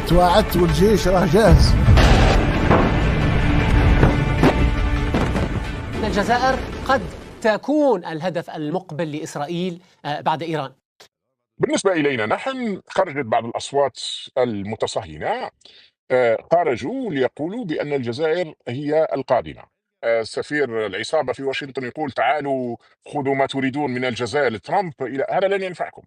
توعدت والجيش راه جاهز. الجزائر قد تكون الهدف المقبل لإسرائيل بعد إيران. بالنسبة إلينا نحن خرجت بعض الأصوات المتصهينة، خرجوا ليقولوا بأن الجزائر هي القادمة. سفير العصابة في واشنطن يقول تعالوا خذوا ما تريدون من الجزائر لترامب، هذا لن ينفعكم،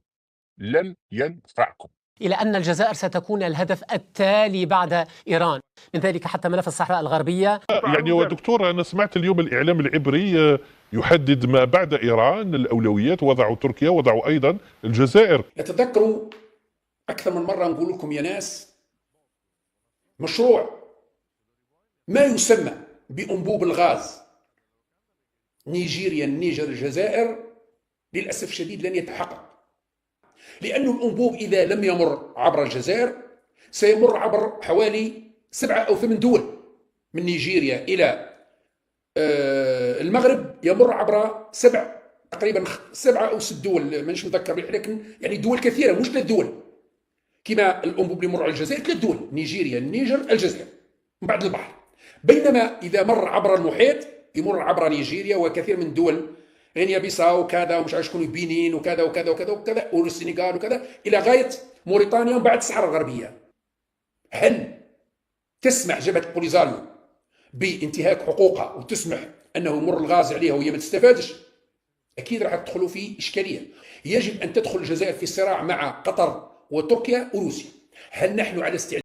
لن ينفعكم. إلى أن الجزائر ستكون الهدف التالي بعد إيران، من ذلك حتى ملف الصحراء الغربية. يعني ودكتور أنا سمعت اليوم الإعلام العبري يحدد ما بعد إيران الأولويات، وضعوا تركيا، وضعوا أيضا الجزائر. تذكروا أكثر من مرة نقول لكم يا ناس، مشروع ما يسمى بأنبوب الغاز نيجيريا النيجر الجزائر للأسف الشديد لن يتحقق، لأن الأنبوب إذا لم يمر عبر الجزائر سيمر عبر حوالي 7 أو 8 دول. من نيجيريا إلى المغرب يمر عبر تقريبا 7 أو 6 دول، مانيش متذكر، لكن يعني دول كثيرة، مش 3 دول كما الأنبوب اللي يمر على الجزائر، 3 دول: نيجيريا النيجر الجزائر من بعد البحر. بينما إذا مر عبر المحيط يمر عبر نيجيريا وكثير من دول، غينيا بيساو وكذا ومش عارف شكون، بنين وكذا وكذا وكذا وكذا، والسنغال وكذا، إلى غاية موريتانيا ومن بعد الصحراء الغربية. هل تسمح جبهة بوليزاريو بانتهاك حقوقها وتسمح أنه يمر الغاز عليها وهي ما تستفادش؟ أكيد راح تدخلوا في إشكالية. يجب أن تدخل الجزائر في صراع مع قطر وتركيا وروسيا. هل نحن على استعداد